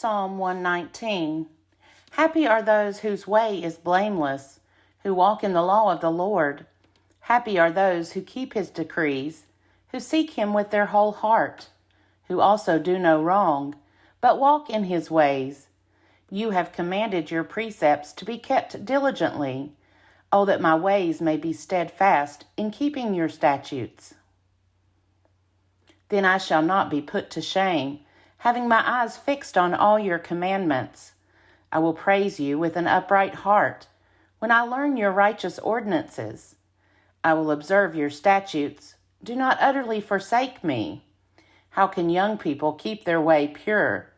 Psalm 119. Happy are those whose way is blameless, who walk in the law of the Lord. Happy are those who keep his decrees, who seek him with their whole heart, who also do no wrong, but walk in his ways. You have commanded your precepts to be kept diligently. Oh, that my ways may be steadfast in keeping your statutes. Then I shall not be put to shame, having my eyes fixed on all your commandments. I will praise you with an upright heart when I learn your righteous ordinances. I will observe your statutes. Do not utterly forsake me. How can young people keep their way pure?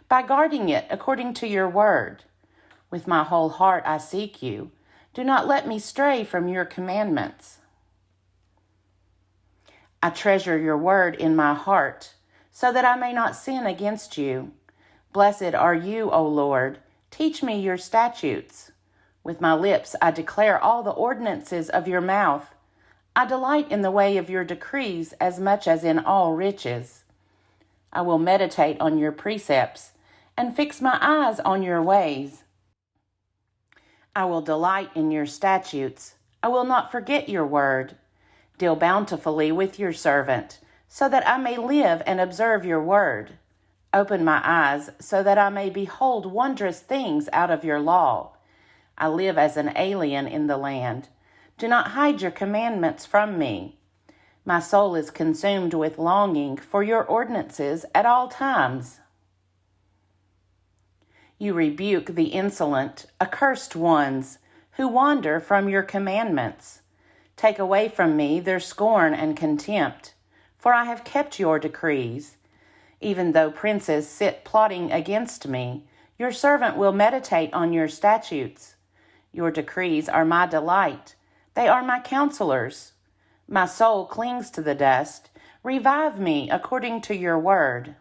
By guarding it according to your word. With my whole heart I seek you. Do not let me stray from your commandments. I treasure your word in my heart, so that I may not sin against you. Blessed are you, O Lord. Teach me your statutes. With my lips I declare all the ordinances of your mouth. I delight in the way of your decrees as much as in all riches. I will meditate on your precepts and fix my eyes on your ways. I will delight in your statutes. I will not forget your word. Deal bountifully with your servant, so that I may live and observe your word. Open my eyes so that I may behold wondrous things out of your law. I live as an alien in the land. Do not hide your commandments from me. My soul is consumed with longing for your ordinances at all times. You rebuke the insolent, accursed ones who wander from your commandments. Take away from me their scorn and contempt, for I have kept your decrees. Even though princes sit plotting against me, your servant will meditate on your statutes. Your decrees are my delight. They are my counselors. My soul clings to the dust. Revive me according to your word.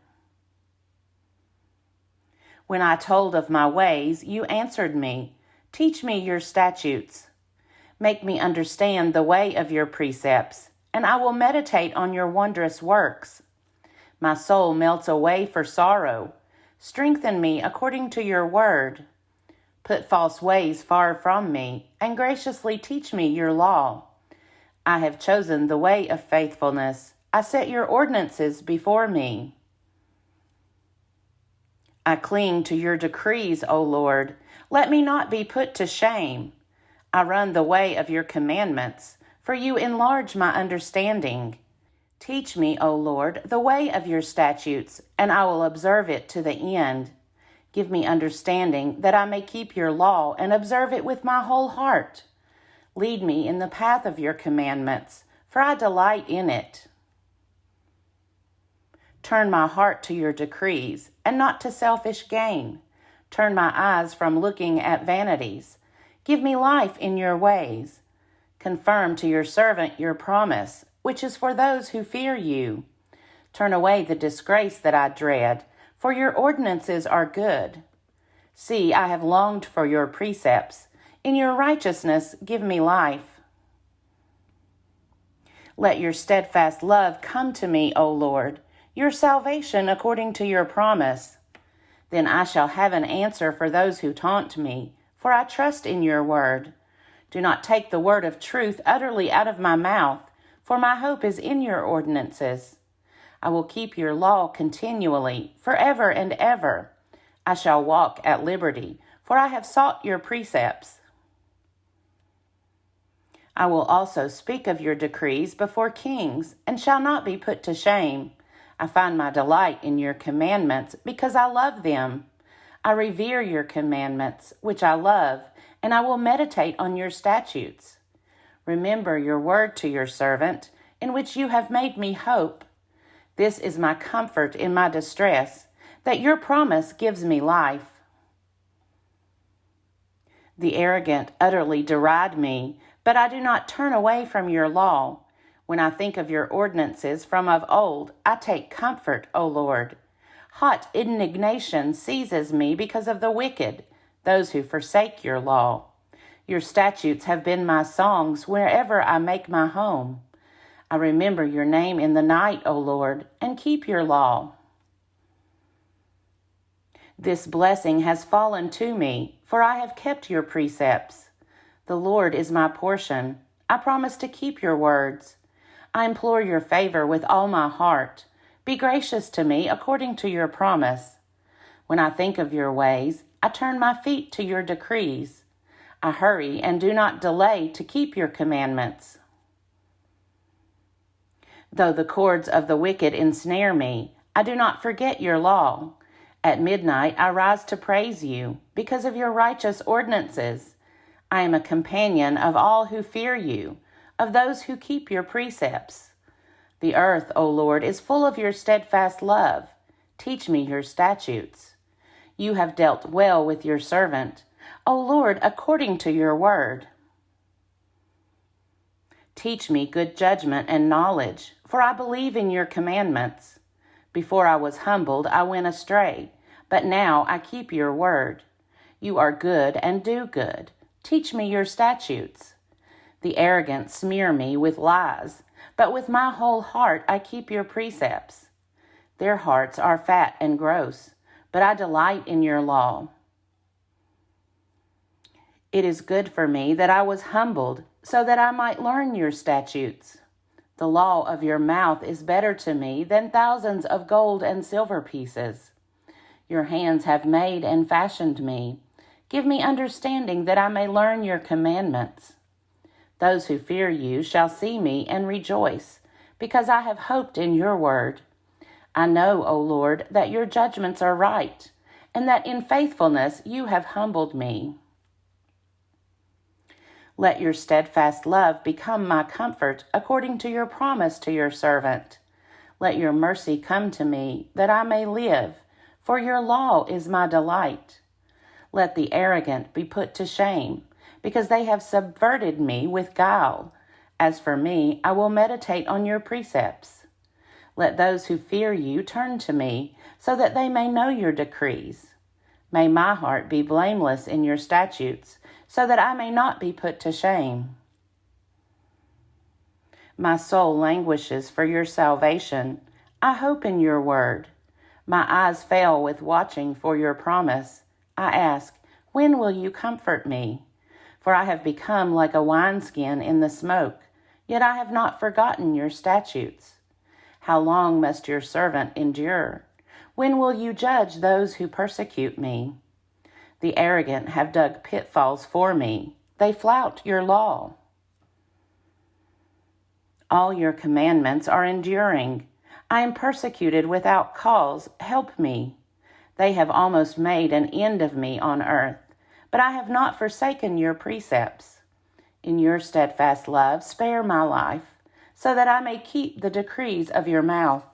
When I told of my ways, you answered me. Teach me your statutes. Make me understand the way of your precepts, and I will meditate on your wondrous works. My soul melts away for sorrow. Strengthen me according to your word. Put false ways far from me, and graciously teach me your law. I have chosen the way of faithfulness. I set your ordinances before me. I cling to your decrees, O Lord. Let me not be put to shame. I run the way of your commandments, for you enlarge my understanding. Teach me, O Lord, the way of your statutes, and I will observe it to the end. Give me understanding that I may keep your law and observe it with my whole heart. Lead me in the path of your commandments, for I delight in it. Turn my heart to your decrees, and not to selfish gain. Turn my eyes from looking at vanities. Give me life in your ways. Confirm to your servant your promise, which is for those who fear you. Turn away the disgrace that I dread, for your ordinances are good. See, I have longed for your precepts. In your righteousness, give me life. Let your steadfast love come to me, O Lord, your salvation according to your promise. Then I shall have an answer for those who taunt me, for I trust in your word. Do not take the word of truth utterly out of my mouth, for my hope is in your ordinances. I will keep your law continually, forever and ever. I shall walk at liberty, for I have sought your precepts. I will also speak of your decrees before kings, and shall not be put to shame. I find my delight in your commandments, because I love them. I revere your commandments, which I love, and I will meditate on your statutes. Remember your word to your servant, in which you have made me hope. This is my comfort in my distress, that your promise gives me life. The arrogant utterly deride me, but I do not turn away from your law. When I think of your ordinances from of old, I take comfort, O Lord. Hot indignation seizes me because of the wicked, those who forsake your law. Your statutes have been my songs wherever I make my home. I remember your name in the night, O Lord, and keep your law. This blessing has fallen to me, for I have kept your precepts. The Lord is my portion. I promise to keep your words. I implore your favor with all my heart. Be gracious to me according to your promise. When I think of your ways, I turn my feet to your decrees. I hurry and do not delay to keep your commandments. Though the cords of the wicked ensnare me, I do not forget your law. At midnight I rise to praise you because of your righteous ordinances. I am a companion of all who fear you, of those who keep your precepts. The earth, O Lord, is full of your steadfast love. Teach me your statutes. You have dealt well with your servant, O Lord, according to your word. Teach me good judgment and knowledge, for I believe in your commandments. Before I was humbled, I went astray, but now I keep your word. You are good and do good. Teach me your statutes. The arrogant smear me with lies, but with my whole heart I keep your precepts. Their hearts are fat and gross, but I delight in your law. It is good for me that I was humbled, so that I might learn your statutes. The law of your mouth is better to me than thousands of gold and silver pieces. Your hands have made and fashioned me. Give me understanding that I may learn your commandments. Those who fear you shall see me and rejoice, because I have hoped in your word. I know, O Lord, that your judgments are right, and that in faithfulness you have humbled me. Let your steadfast love become my comfort according to your promise to your servant. Let your mercy come to me, that I may live, for your law is my delight. Let the arrogant be put to shame, because they have subverted me with guile. As for me, I will meditate on your precepts. Let those who fear you turn to me, so that they may know your decrees. May my heart be blameless in your statutes, so that I may not be put to shame. My soul languishes for your salvation. I hope in your word. My eyes fail with watching for your promise. I ask, when will you comfort me? For I have become like a wineskin in the smoke, yet I have not forgotten your statutes. How long must your servant endure? When will you judge those who persecute me? The arrogant have dug pitfalls for me. They flout your law. All your commandments are enduring. I am persecuted without cause. Help me. They have almost made an end of me on earth, but I have not forsaken your precepts. In your steadfast love, spare my life, so that I may keep the decrees of your mouth.